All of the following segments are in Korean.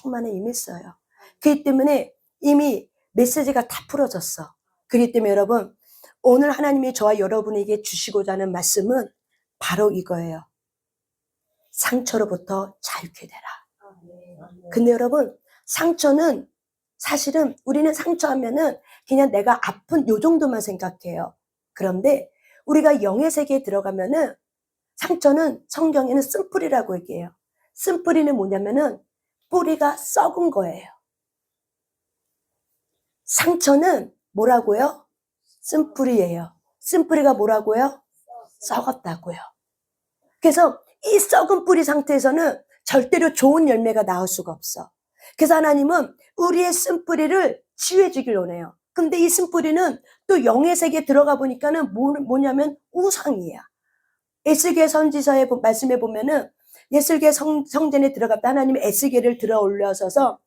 조금만에 이미 있어요. 그렇기 때문에 이미 메시지가 다 풀어졌어. 그렇기 때문에 여러분, 오늘 하나님이 저와 여러분에게 주시고자 하는 말씀은 바로 이거예요. 상처로부터 자유케 되라. 근데 여러분, 상처는 사실은 우리는 상처하면은 그냥 내가 아픈 요 정도만 생각해요. 그런데 우리가 영의 세계에 들어가면은 상처는 성경에는 쓴뿌리라고 얘기해요. 쓴뿌리는 뭐냐면은 뿌리가 썩은 거예요. 상처는 뭐라고요? 쓴뿌리예요. 쓴뿌리가 뭐라고요? 썩었다고요. 그래서 이 썩은 뿌리 상태에서는 절대로 좋은 열매가 나올 수가 없어. 그래서 하나님은 우리의 쓴뿌리를 치유해 주길 원해요. 근데 이 쓴뿌리는 또 영의 세계에 들어가 보니까는 뭐냐면 우상이야. 에스겔 선지서의 말씀에 보면은 에스겔 성전에 들어갔다 하나님이 에스겔을 들어 올려서서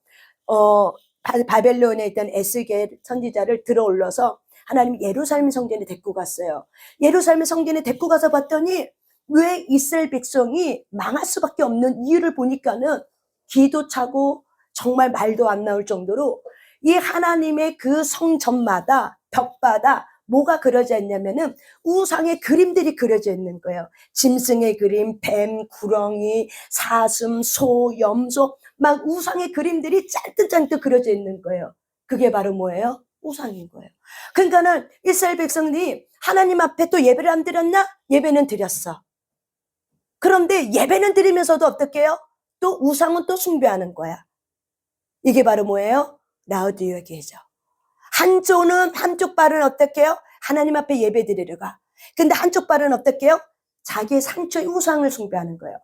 바벨론에 있던 에스겔 선지자를 들어 올려서 하나님이 예루살렘 성전에 데리고 갔어요. 예루살렘 성전에 데리고 가서 봤더니 왜 이스라엘 백성이 망할 수밖에 없는 이유를 보니까는 기도 차고 정말 말도 안 나올 정도로 이 하나님의 그 성전마다 벽마다 뭐가 그려져 있냐면은 우상의 그림들이 그려져 있는 거예요. 짐승의 그림, 뱀, 구렁이, 사슴, 소, 염소 막 우상의 그림들이 잔뜩 그려져 있는 거예요. 그게 바로 뭐예요? 우상인 거예요. 그러니까는 이스라엘 백성들이 하나님 앞에 또 예배를 안 드렸나? 예배는 드렸어. 그런데 예배는 드리면서도 어떻게 해요? 또 우상은 또 숭배하는 거야. 이게 바로 뭐예요? 라오디게아 교회죠. 한쪽 발은 어떻게 해요? 하나님 앞에 예배 드리러 가. 근데 한쪽 발은 어떻게 해요? 자기의 상처의 우상을 숭배하는 거예요.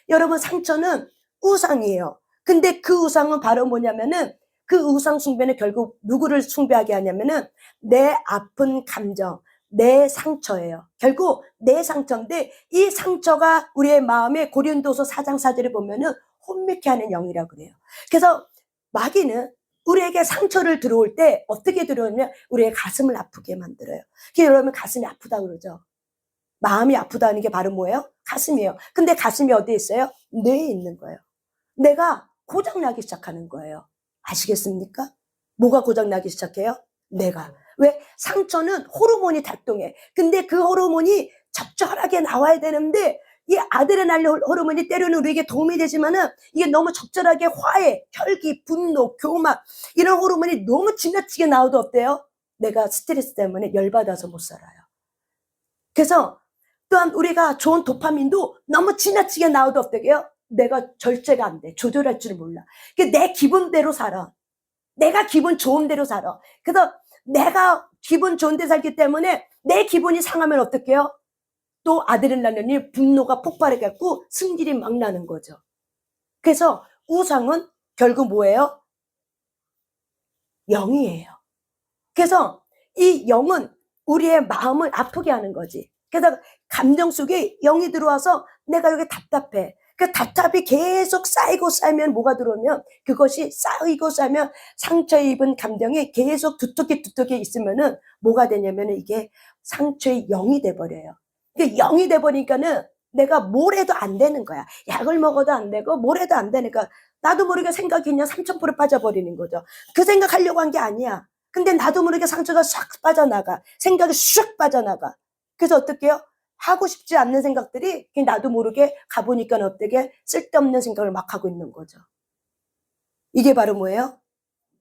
여러분, 상처는 우상이에요. 근데 그 우상은 바로 뭐냐면은 그 우상 숭배는 결국 누구를 숭배하게 하냐면은 내 아픈 감정, 내 상처예요. 결국 내 상처인데 이 상처가 우리의 마음에 고린도서 4장 4절에 보면은 혼미케 하는 영이라고 그래요. 그래서 마귀는 우리에게 상처를 들어올 때 어떻게 들어오냐면 우리의 가슴을 아프게 만들어요. 그래서 여러분 가슴이 아프다 그러죠. 마음이 아프다는 게 바로 뭐예요? 가슴이에요. 근데 가슴이 어디에 있어요? 뇌에 있는 거예요. 뇌가 고장나기 시작하는 거예요. 아시겠습니까? 뭐가 고장나기 시작해요? 뇌가. 왜? 상처는 호르몬이 작동해. 근데 그 호르몬이 적절하게 나와야 되는데 이 아드레날린 호르몬이 때로는 우리에게 도움이 되지만은 이게 너무 적절하게 화해, 혈기, 분노, 교만 이런 호르몬이 너무 지나치게 나와도 어때요? 내가 스트레스 때문에 열받아서 못 살아요. 그래서 또한 우리가 좋은 도파민도 너무 지나치게 나와도 어떻게 해요? 내가 절제가 안 돼. 조절할 줄 몰라. 내 기분대로 살아. 내가 기분 좋은 대로 살아. 그래서 내가 기분 좋은 데 살기 때문에 내 기분이 상하면 어떻게 해요? 또 아드레날린이 분노가 폭발해갖고 승질이 막 나는 거죠. 그래서 우상은 결국 뭐예요? 영이에요. 그래서 이 영은 우리의 마음을 아프게 하는 거지. 그래서 감정 속에 영이 들어와서 내가 여기 답답해. 그 답답이 계속 쌓이면 뭐가 들어오면 그것이 쌓이면 상처에 입은 감정이 계속 두텁게 있으면은 뭐가 되냐면은 이게 상처의 영이 돼버려요. 그 영이 돼버리니까는 내가 뭘 해도 안 되는 거야. 약을 먹어도 안 되고 뭘 해도 안 되니까 나도 모르게 생각이 그냥 3000% 빠져버리는 거죠. 그 생각하려고 한 게 아니야. 근데 나도 모르게 상처가 싹 빠져나가. 생각이 슉 빠져나가. 그래서 어떻게 해요? 하고 싶지 않는 생각들이 그냥 나도 모르게 가보니까 어떻게 쓸데없는 생각을 막 하고 있는 거죠. 이게 바로 뭐예요?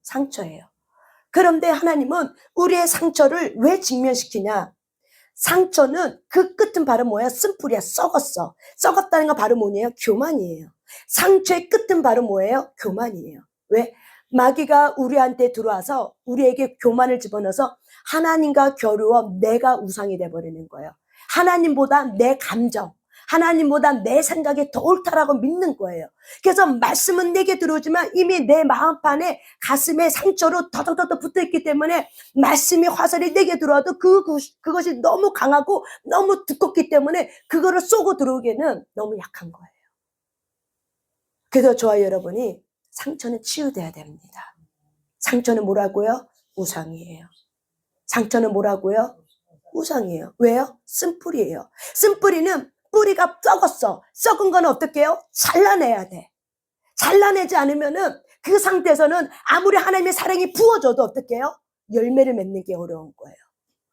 상처예요. 그런데 하나님은 우리의 상처를 왜 직면시키냐? 상처는 그 끝은 바로 뭐야? 쓴뿌리야. 썩었어. 썩었다는 건 바로 뭐냐요? 교만이에요. 상처의 끝은 바로 뭐예요? 교만이에요. 왜? 마귀가 우리한테 들어와서 우리에게 교만을 집어넣어서 하나님과 겨루어 내가 우상이 돼버리는 거예요. 하나님보다 내 감정, 하나님보다 내 생각이 더 옳다라고 믿는 거예요. 그래서 말씀은 내게 들어오지만 이미 내 마음판에 가슴에 상처로 더덕더덕 붙어있기 때문에 말씀이 화살이 내게 들어와도 그것이 너무 강하고 너무 두껍기 때문에 그거를 쏘고 들어오기에는 너무 약한 거예요. 그래서 저와 여러분이 상처는 치유돼야 됩니다. 상처는 뭐라고요? 우상이에요. 상처는 뭐라고요? 우상이에요. 왜요? 쓴뿌리예요. 쓴뿌리는 뿌리가 썩었어. 썩은 건 어떻게 해요? 잘라내야 돼. 잘라내지 않으면은 그 상태에서는 아무리 하나님의 사랑이 부어져도 어떻게 해요? 열매를 맺는 게 어려운 거예요.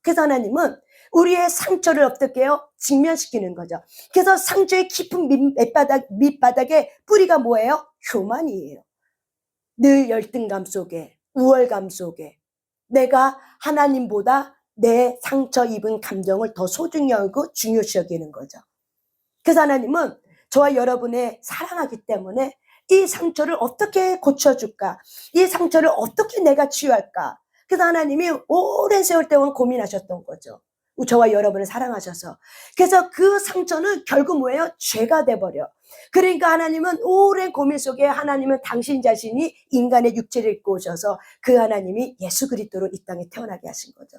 그래서 하나님은 우리의 상처를 어떻게 해요? 직면시키는 거죠. 그래서 상처의 깊은 밑바닥에 뿌리가 뭐예요? 교만이에요. 늘 열등감 속에, 우월감 속에 내가 하나님보다 내 상처 입은 감정을 더 소중히 여기고 중요시 여기는 거죠. 그래서 하나님은 저와 여러분의 사랑하기 때문에 이 상처를 어떻게 고쳐줄까? 이 상처를 어떻게 내가 치유할까? 그래서 하나님이 오랜 세월 동안 고민하셨던 거죠. 저와 여러분을 사랑하셔서. 그래서 그 상처는 결국 뭐예요? 죄가 돼버려. 그러니까 하나님은 오랜 고민 속에 하나님은 당신 자신이 인간의 육체를 입고 오셔서 그 하나님이 예수 그리스도로 이 땅에 태어나게 하신 거죠.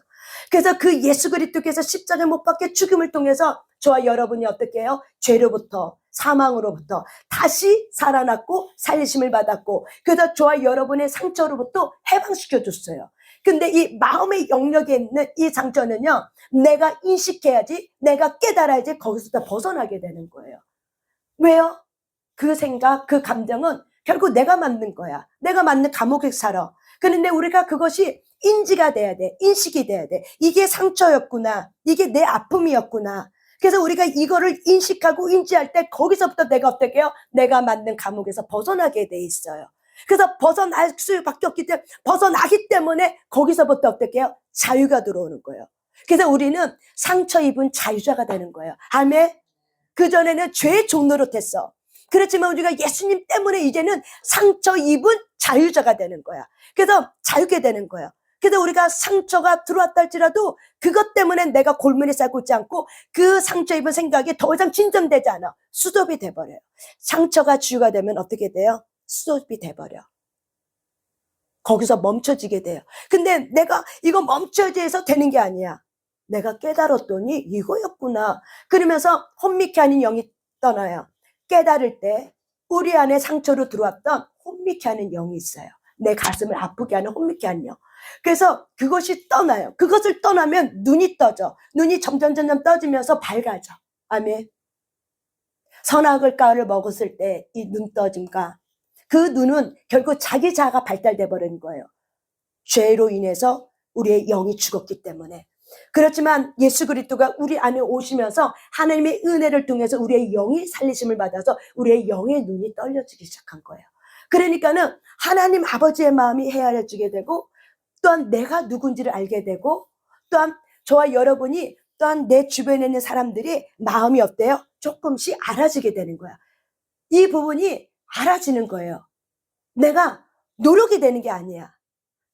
그래서 그 예수 그리스도께서 십자가에 못 박혀 죽음을 통해서 저와 여러분이 어떻게 해요? 죄로부터 사망으로부터 다시 살아났고 살리심을 받았고, 그래서 저와 여러분의 상처로부터 해방시켜 줬어요. 근데 이 마음의 영역에 있는 이 상처는요, 내가 인식해야지, 내가 깨달아야지 거기서부터 벗어나게 되는 거예요. 왜요? 그 생각, 그 감정은 결국 내가 만든 거야. 내가 만든 감옥에서 살아. 그런데 우리가 그것이 인지가 돼야 돼. 인식이 돼야 돼. 이게 상처였구나. 이게 내 아픔이었구나. 그래서 우리가 이거를 인식하고 인지할 때 거기서부터 내가 어떻게 해요? 내가 만든 감옥에서 벗어나게 돼 있어요. 그래서 벗어날 수밖에 없기 때문에, 벗어나기 때문에 거기서부터 어떻게 해요? 자유가 들어오는 거예요. 그래서 우리는 상처 입은 자유자가 되는 거예요. 아멘. 그전에는 죄의 종노릇 했어. 그렇지만 우리가 예수님 때문에 이제는 상처 입은 자유자가 되는 거야. 그래서 자유게 되는 거야. 그래서 우리가 상처가 들어왔다 할지라도 그것 때문에 내가 골문에 쌓고 있지 않고 그 상처 입은 생각이 더 이상 진정되지 않아. 수도비 돼버려요. 상처가 치유가 되면 어떻게 돼요? 수도비 돼버려. 거기서 멈춰지게 돼요. 근데 내가 이거 멈춰야지 해서 되는 게 아니야. 내가 깨달았더니 이거였구나. 그러면서 혼미케 하는 영이 떠나요. 깨달을 때 우리 안에 상처로 들어왔던 혼미케 하는 영이 있어요. 내 가슴을 아프게 하는 혼미케 하는 영. 그래서 그것이 떠나요. 그것을 떠나면 눈이 떠져. 눈이 점점 떠지면서 밝아져. 아멘. 선악을 가를 먹었을 때 이 눈 떠짐과 그 눈은 결국 자기 자아가 발달돼 버린 거예요. 죄로 인해서 우리의 영이 죽었기 때문에. 그렇지만 예수 그리스도가 우리 안에 오시면서 하나님의 은혜를 통해서 우리의 영이 살리심을 받아서 우리의 영의 눈이 떨려지기 시작한 거예요. 그러니까는 하나님 아버지의 마음이 헤아려지게 되고, 또한 내가 누군지를 알게 되고, 또한 저와 여러분이, 또한 내 주변에 있는 사람들이 마음이 어때요? 조금씩 알아지게 되는 거야. 이 부분이 알아지는 거예요. 내가 노력이 되는 게 아니야.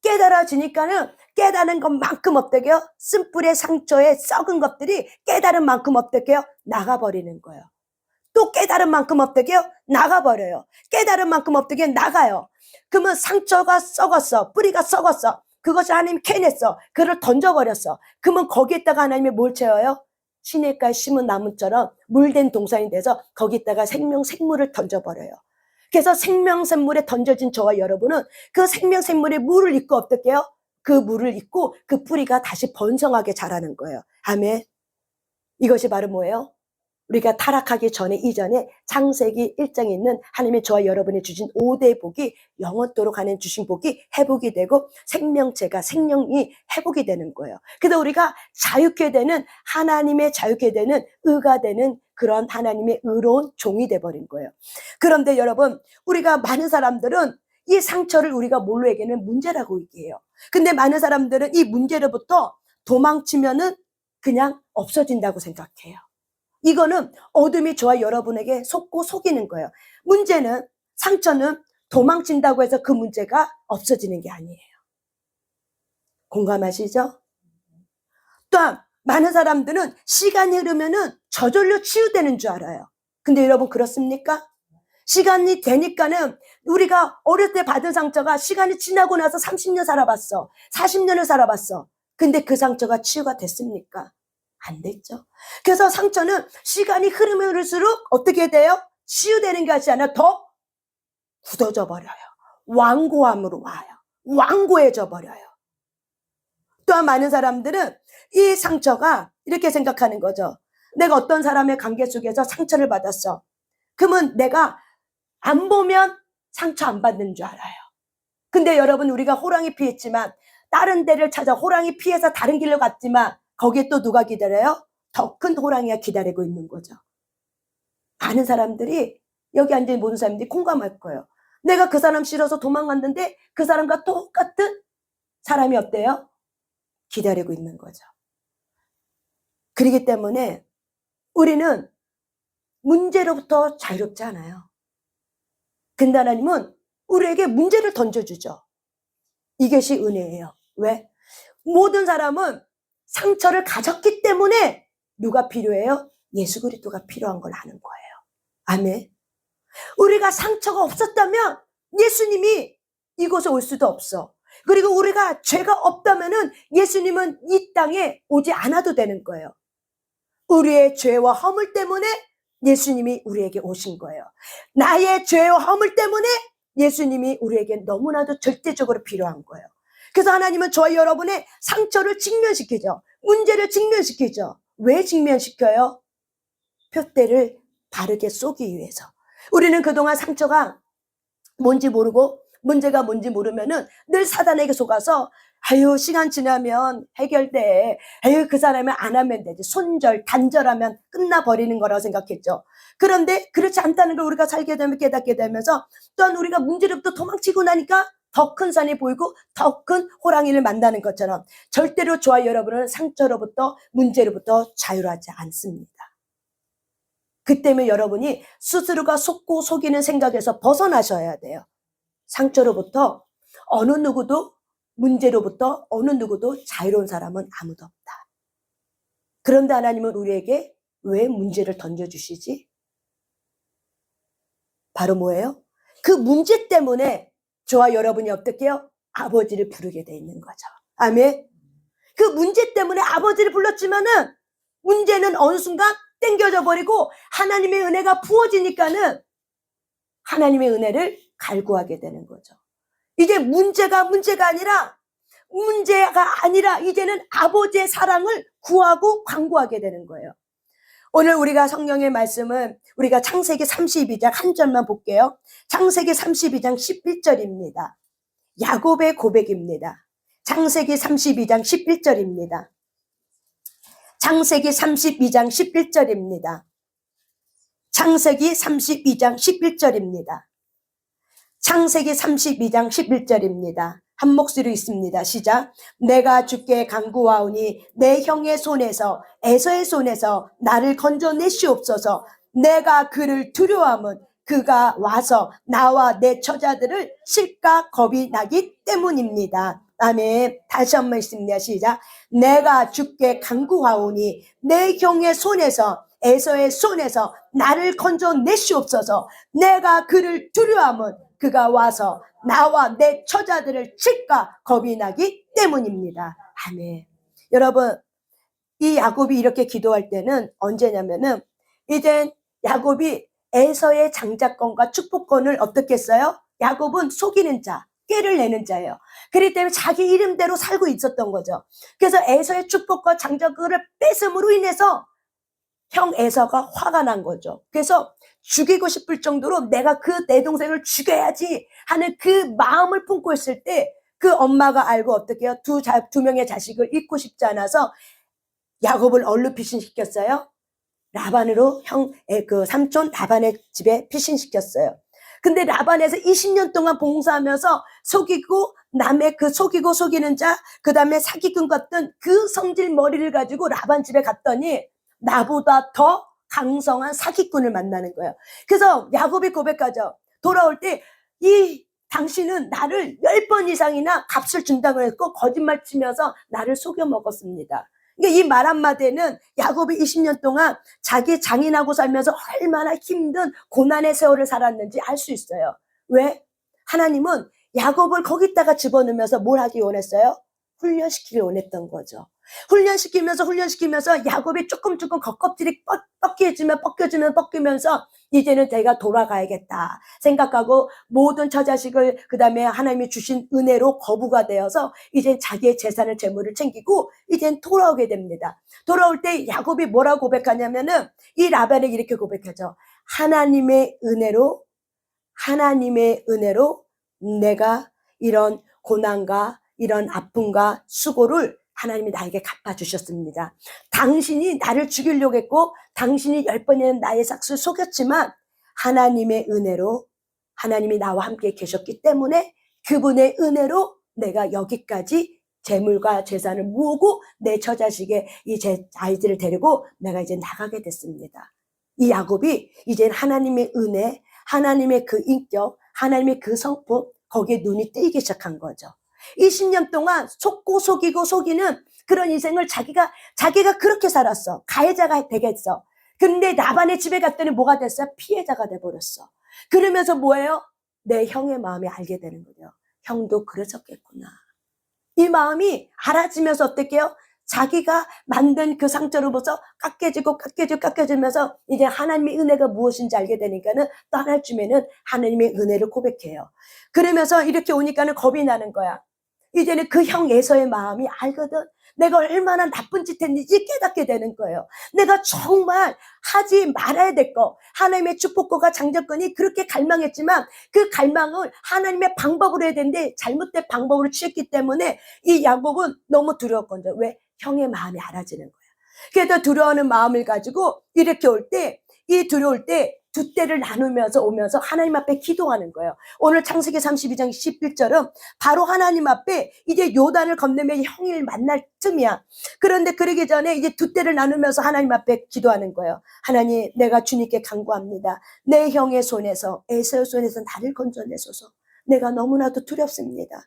깨달아지니까는 깨달은 것만큼 어떻게요? 쓴뿌리의 상처에 썩은 것들이 깨달은 만큼 어떻게요? 나가버리는 거예요. 또 깨달은 만큼 어떻게요? 나가버려요. 깨달은 만큼 어떻게 나가요. 그러면 상처가 썩었어. 뿌리가 썩었어. 그것을 하나님이 캐냈어. 그걸 던져버렸어. 그러면 거기에다가 하나님이 뭘 채워요? 시냇가에 심은 나무처럼 물된 동산이 돼서 거기다가 생물을 던져버려요. 그래서 생명샘물에 던져진 저와 여러분은 그 생명샘물에 물을 입고 어떻게 해요? 그 물을 입고 그 뿌리가 다시 번성하게 자라는 거예요. 아멘. 이것이 바로 뭐예요? 우리가 타락하기 전에, 이전에 창세기 1장에 있는 하나님의 저와 여러분이 주신 5대 복이 영원토록 하는 주신 복이 회복이 되고 생명체가, 생명이 회복이 되는 거예요. 그래서 우리가 자유케 되는, 하나님의 자유케 되는, 의가 되는 그런 하나님의 의로운 종이 돼버린 거예요. 그런데 여러분, 우리가 많은 사람들은 이 상처를 우리가 뭘로 얘기하면 문제라고 얘기해요. 근데 많은 사람들은 이 문제로부터 도망치면은 그냥 없어진다고 생각해요. 이거는 어둠이 저와 여러분에게 속고 속이는 거예요. 문제는, 상처는 도망친다고 해서 그 문제가 없어지는 게 아니에요. 공감하시죠? 또한 많은 사람들은 시간이 흐르면은 저절로 치유되는 줄 알아요. 근데 여러분 그렇습니까? 시간이 되니까는 우리가 어릴 때 받은 상처가 시간이 지나고 나서 30년 살아봤어. 40년을 살아봤어. 근데 그 상처가 치유가 됐습니까? 안 됐죠. 그래서 상처는 시간이 흐르면 흐를수록 어떻게 돼요? 치유되는 것이 아니라 더 굳어져 버려요. 완고함으로 와요. 완고해져 버려요. 또한 많은 사람들은 이 상처가 이렇게 생각하는 거죠. 내가 어떤 사람의 관계 속에서 상처를 받았어. 그러면 내가 안 보면 상처 안 받는 줄 알아요. 근데 여러분, 우리가 호랑이 피했지만 다른 데를 찾아 호랑이 피해서 다른 길로 갔지만 거기에 또 누가 기다려요? 더 큰 호랑이가 기다리고 있는 거죠. 많은 사람들이, 여기 앉아있는 모든 사람들이 공감할 거예요. 내가 그 사람 싫어서 도망갔는데 그 사람과 똑같은 사람이 어때요? 기다리고 있는 거죠. 그렇기 때문에 우리는 문제로부터 자유롭지 않아요. 근데 하나님은 우리에게 문제를 던져주죠. 이것이 은혜예요. 왜? 모든 사람은 상처를 가졌기 때문에 누가 필요해요? 예수 그리스도가 필요한 걸 아는 거예요. 아멘. 우리가 상처가 없었다면 예수님이 이곳에 올 수도 없어. 그리고 우리가 죄가 없다면은 예수님은 이 땅에 오지 않아도 되는 거예요. 우리의 죄와 허물 때문에 예수님이 우리에게 오신 거예요. 나의 죄와 허물 때문에 예수님이 우리에게 너무나도 절대적으로 필요한 거예요. 그래서 하나님은 저희 여러분의 상처를 직면시키죠. 문제를 직면시키죠. 왜 직면시켜요? 표대를 바르게 쏘기 위해서. 우리는 그동안 상처가 뭔지 모르고 문제가 뭔지 모르면은 늘 사단에게 속아서 아유, 시간 지나면 해결돼. 아유, 그 사람이 안 하면 되지. 손절, 단절하면 끝나버리는 거라고 생각했죠. 그런데 그렇지 않다는 걸 우리가 살게 되면 깨닫게 되면서 또한 우리가 문제로부터 도망치고 나니까 더 큰 산이 보이고 더 큰 호랑이를 만나는 것처럼 절대로 저와 여러분은 상처로부터 문제로부터 자유하지 않습니다. 그 때문에 여러분이 스스로가 속고 속이는 생각에서 벗어나셔야 돼요. 상처로부터 어느 누구도, 문제로부터 어느 누구도 자유로운 사람은 아무도 없다. 그런데 하나님은 우리에게 왜 문제를 던져주시지? 바로 뭐예요? 그 문제 때문에 저와 여러분이 어떻게 해요? 아버지를 부르게 돼 있는 거죠. 아멘. 그 문제 때문에 아버지를 불렀지만은 문제는 어느 순간 땡겨져 버리고 하나님의 은혜가 부어지니까는 하나님의 은혜를 갈구하게 되는 거죠. 이제 문제가 아니라 이제는 아버지의 사랑을 구하고 간구하게 되는 거예요. 오늘 우리가 성경의 말씀은 우리가 창세기 32장 한 절만 볼게요. 창세기 32장 11절입니다. 야곱의 고백입니다. 창세기 32장 11절입니다. 창세기 32장 11절입니다. 창세기 32장 11절입니다. 창세기 32장 11절입니다. 한 목소리로 있습니다. 시작. 내가 주께 간구하오니 내 형의 손에서 에서의 손에서 나를 건져내시옵소서. 내가 그를 두려워함은 그가 와서 나와 내 처자들을 칠까 겁이 나기 때문입니다. 아멘. 다시 한번 읽습니다. 시작. 내가 주께 간구하오니 내 형의 손에서 에서의 손에서 나를 건져내시옵소서. 내가 그를 두려워함은 그가 와서 나와 내 처자들을 칠까 겁이 나기 때문입니다. 아멘. 여러분, 이 야곱이 이렇게 기도할 때는 언제냐면은 이젠 야곱이 에서의 장자권과 축복권을 어떻게 했어요? 야곱은 속이는 자, 깨를 내는 자예요. 그렇기 때문에 자기 이름대로 살고 있었던 거죠. 그래서 에서의 축복과 장자권을 뺏음으로 인해서 형 에서가 화가 난 거죠. 그래서 죽이고 싶을 정도로 내가 그 내 동생을 죽여야지 하는 그 마음을 품고 있을 때 그 엄마가 알고 어떻게 해요? 두 명의 자식을 잃고 싶지 않아서 야곱을 얼로 피신시켰어요? 라반으로 그 삼촌 라반의 집에 피신시켰어요. 근데 라반에서 20년 동안 봉사하면서 속이고 남의 그 속이는 자, 그 다음에 사기꾼 같은 그 성질 머리를 가지고 라반 집에 갔더니 나보다 더 강성한 사기꾼을 만나는 거예요. 그래서 야곱이 고백하죠. 돌아올 때 당신은 나를 10번 이상이나 값을 준다고 했고 거짓말 치면서 나를 속여 먹었습니다. 그러니까 이 말 한마디에는 야곱이 20년 동안 자기 장인하고 살면서 얼마나 힘든 고난의 세월을 살았는지 알 수 있어요. 왜? 하나님은 야곱을 거기다가 집어넣으면서 뭘 하기 원했어요? 훈련시키기 원했던 거죠. 훈련시키면서 야곱이 조금 겉껍질이 벗겨지면서 이제는 내가 돌아가야겠다 생각하고 모든 처자식을 그 다음에 하나님이 주신 은혜로 거부가 되어서 이제 자기의 재산을 재물을 챙기고 이젠 돌아오게 됩니다. 돌아올 때 야곱이 뭐라고 고백하냐면은 이 라반에게 이렇게 고백하죠. 하나님의 은혜로 내가 이런 고난과 이런 아픔과 수고를 하나님이 나에게 갚아주셨습니다. 당신이 나를 죽이려고 했고 당신이 10번이나 나의 삭수를 속였지만 하나님의 은혜로 하나님이 나와 함께 계셨기 때문에 그분의 은혜로 내가 여기까지 재물과 재산을 모으고 내 처자식의 이 제 아이들을 데리고 내가 이제 나가게 됐습니다. 이 야곱이 이제 하나님의 은혜, 하나님의 그 인격, 하나님의 그 성품 거기에 눈이 뜨이기 시작한 거죠. 20년 동안 속고 속이고 속이는 그런 인생을 자기가 그렇게 살았어. 가해자가 되겠어. 근데 라반의 집에 갔더니 뭐가 됐어? 피해자가 돼버렸어. 그러면서 뭐예요? 내 형의 마음이 알게 되는 거죠. 형도 그러셨겠구나. 이 마음이 알아지면서 어떻게 해요? 자기가 만든 그 상처로부터 깎여지면서 이제 하나님의 은혜가 무엇인지 알게 되니까는 떠날 쯤에는 하나님의 은혜를 고백해요. 그러면서 이렇게 오니까는 겁이 나는 거야. 이제는 그 형 에서의 마음이 알거든. 내가 얼마나 나쁜 짓 했는지 깨닫게 되는 거예요. 내가 정말 하지 말아야 될 거, 하나님의 축복과 장자권이 그렇게 갈망했지만 그 갈망을 하나님의 방법으로 해야 되는데 잘못된 방법으로 취했기 때문에 이 야곱은 너무 두려웠거든요. 왜? 형의 마음이 알아지는 거예요. 그래서 두려워하는 마음을 가지고 이렇게 이 두려울 때 두 때를 나누면서 오면서 하나님 앞에 기도하는 거예요. 오늘 창세기 32장 11절은 바로 하나님 앞에 이제 요단을 건너면 형을 만날 쯤이야. 그런데 그러기 전에 이제 두 때를 나누면서 하나님 앞에 기도하는 거예요. 하나님, 내가 주님께 간구합니다. 내 형의 손에서, 에서의 손에서 나를 건져내소서. 내가 너무나도 두렵습니다.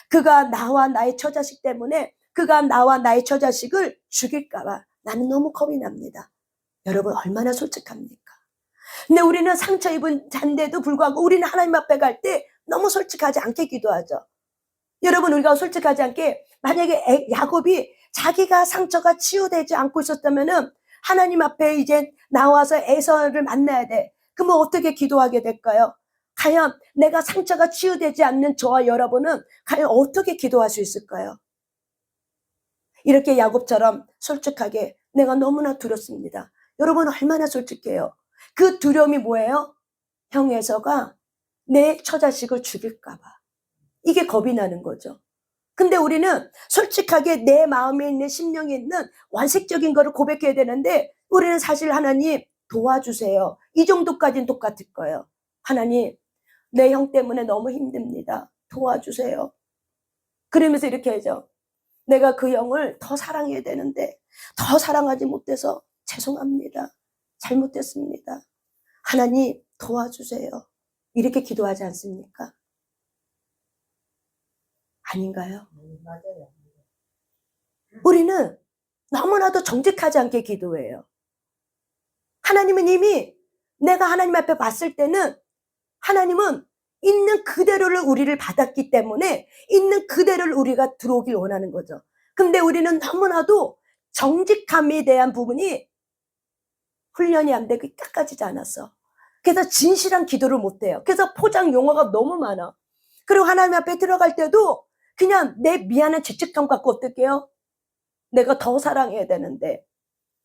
그가 나와 나의 처자식 때문에 그가 나와 나의 처자식을 죽일까 봐 나는 너무 겁이 납니다. 여러분 얼마나 솔직합니까? 근데 우리는 상처 입은 잔데도 불구하고 우리는 하나님 앞에 갈 때 너무 솔직하지 않게 기도하죠. 여러분 우리가 솔직하지 않게 만약에 야곱이 자기가 상처가 치유되지 않고 있었다면은 하나님 앞에 이제 나와서 에서를 만나야 돼. 그러면 어떻게 기도하게 될까요? 과연 내가 상처가 치유되지 않는 저와 여러분은 과연 어떻게 기도할 수 있을까요? 이렇게 야곱처럼 솔직하게 내가 너무나 두렵습니다. 여러분 얼마나 솔직해요? 그 두려움이 뭐예요? 형 에서가 내 처자식을 죽일까 봐. 이게 겁이 나는 거죠. 근데 우리는 솔직하게 내 마음에 있는 심령에 있는 원색적인 거를 고백해야 되는데 우리는 사실 하나님 도와주세요. 이 정도까지는 똑같을 거예요. 하나님 내 형 때문에 너무 힘듭니다. 도와주세요. 그러면서 이렇게 하죠. 내가 그 형을 더 사랑해야 되는데 더 사랑하지 못해서 죄송합니다. 잘못했습니다. 하나님 도와주세요. 이렇게 기도하지 않습니까? 아닌가요? 맞아요. 우리는 너무나도 정직하지 않게 기도해요. 하나님은 이미 내가 하나님 앞에 봤을 때는 하나님은 있는 그대로를 우리를 받았기 때문에 있는 그대로를 우리가 들어오길 원하는 거죠. 근데 우리는 너무나도 정직함에 대한 부분이 훈련이 안 되고 깎아지지 않았어. 그래서 진실한 기도를 못 해요. 그래서 포장 용어가 너무 많아. 그리고 하나님 앞에 들어갈 때도 그냥 내 미안한 죄책감 갖고 어떻게 해요? 내가 더 사랑해야 되는데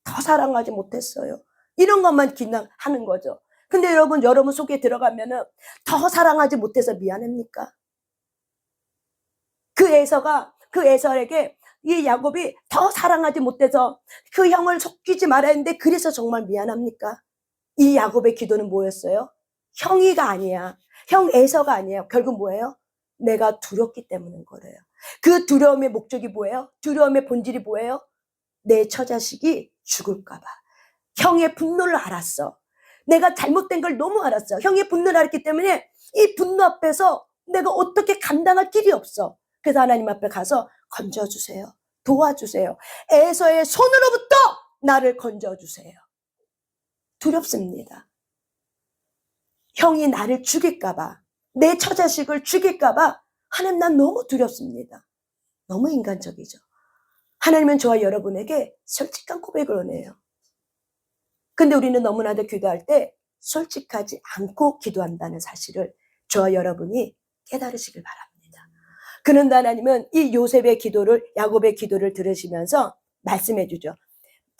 더 사랑하지 못했어요. 이런 것만 그냥 하는 거죠. 근데 여러분 속에 들어가면은 더 사랑하지 못해서 미안합니까? 그 에서에게 이 야곱이 더 사랑하지 못해서 그 형을 속이지 말아야 했는데 그래서 정말 미안합니까? 이 야곱의 기도는 뭐였어요? 형이가 아니야. 형 에서가 아니에요. 결국 뭐예요? 내가 두렵기 때문인 거래요. 그 두려움의 목적이 뭐예요? 두려움의 본질이 뭐예요? 내 처자식이 죽을까 봐. 형의 분노를 알았어. 내가 잘못된 걸 너무 알았어. 형의 분노를 알았기 때문에 이 분노 앞에서 내가 어떻게 감당할 길이 없어. 그래서 하나님 앞에 가서 건져주세요. 도와주세요. 에서의 손으로부터 나를 건져주세요. 두렵습니다. 형이 나를 죽일까 봐. 내 처자식을 죽일까 봐. 하나님 난 너무 두렵습니다. 너무 인간적이죠. 하나님은 저와 여러분에게 솔직한 고백을 원해요. 근데 우리는 너무나도 기도할 때 솔직하지 않고 기도한다는 사실을 저와 여러분이 깨달으시길 바랍니다. 그런데 하나님은 이 요셉의 기도를, 야곱의 기도를 들으시면서 말씀해 주죠.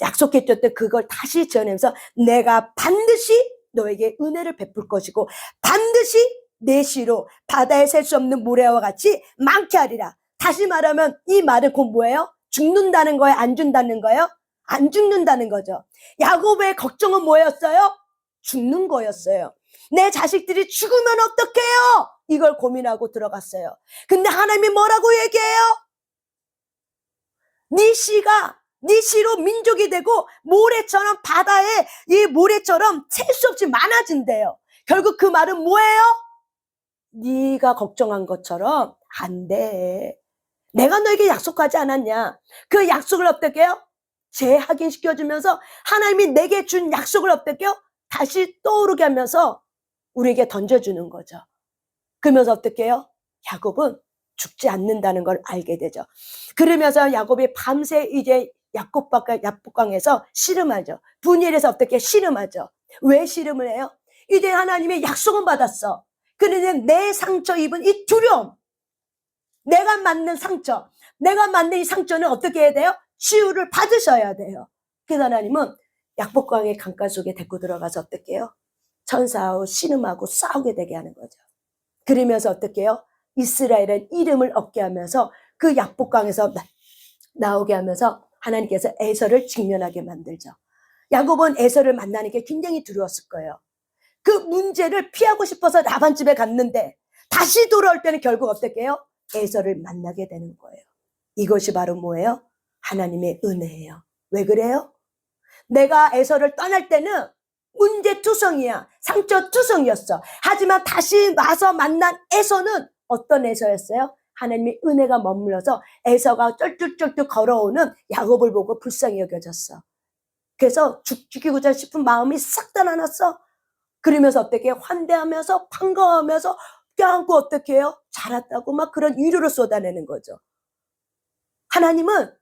약속해줬던 그걸 다시 지어내면서 내가 반드시 너에게 은혜를 베풀 것이고 반드시 내 씨로 바다에 셀 수 없는 모래와 같이 많게 하리라. 다시 말하면 이 말은 곧 뭐예요? 죽는다는 거예요? 안 준다는 거예요? 안 죽는다는 거죠. 야곱의 걱정은 뭐였어요? 죽는 거였어요. 내 자식들이 죽으면 어떡해요? 이걸 고민하고 들어갔어요. 근데 하나님이 뭐라고 얘기해요? 네 씨로 민족이 되고 모래처럼 바다에 이 모래처럼 셀 수 없이 많아진대요. 결국 그 말은 뭐예요? 네가 걱정한 것처럼 안 돼. 내가 너에게 약속하지 않았냐? 그 약속을 어떻게 해요? 재확인시켜주면서 하나님이 내게 준 약속을 어떻게 해요? 다시 떠오르게 하면서 우리에게 던져주는 거죠. 그러면서 어떻게 해요? 야곱은 죽지 않는다는 걸 알게 되죠. 그러면서 야곱이 밤새 이제 약복강에서 씨름하죠. 분이엘에서 어떻게 씨름하죠. 왜 씨름을 해요? 이제 하나님의 약속은 받았어. 그런데 내 상처 입은 이 두려움, 내가 맞는 상처, 내가 맞는 이 상처는 어떻게 해야 돼요? 치유를 받으셔야 돼요. 그래서 하나님은 약복강의 강가 속에 데리고 들어가서 어떻게 해요? 천사하고 씨름하고 싸우게 되게 하는 거죠. 그러면서 어떻게 해요? 이스라엘은 이름을 얻게 하면서 그 약복강에서 나오게 하면서 하나님께서 에서를 직면하게 만들죠. 야곱은 에서를 만나는 게 굉장히 두려웠을 거예요. 그 문제를 피하고 싶어서 라반 집에 갔는데 다시 돌아올 때는 결국 어떻게 해요? 에서를 만나게 되는 거예요. 이것이 바로 뭐예요? 하나님의 은혜예요. 왜 그래요? 내가 에서를 떠날 때는 문제투성이야. 상처투성이었어. 하지만 다시 와서 만난 에서는 어떤 에서였어요? 하나님의 은혜가 머물러서 에서가 쩔뚝쩔뚝 걸어오는 야곱을 보고 불쌍히 여겨졌어. 그래서 죽이고자 싶은 마음이 싹 다 나눴어. 그러면서 어떻게 환대하면서 반가워하면서 껴안고 어떻게 해요? 잘했다고 막 그런 위로를 쏟아내는 거죠. 하나님은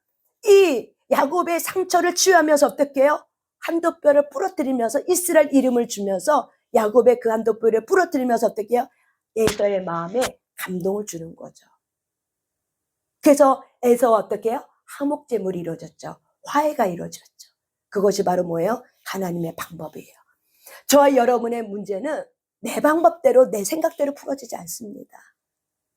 이 야곱의 상처를 치유하면서 어떻게 해요? 한돛뼈를 부러뜨리면서 이스라엘 이름을 주면서 야곱의 그 한돛뼈를 부러뜨리면서 어떻게 해요? 에서의 마음에 감동을 주는 거죠. 그래서 에서와 어떻게 해요? 화목제물이 이루어졌죠. 화해가 이루어졌죠. 그것이 바로 뭐예요? 하나님의 방법이에요. 저와 여러분의 문제는 내 방법대로 내 생각대로 풀어지지 않습니다.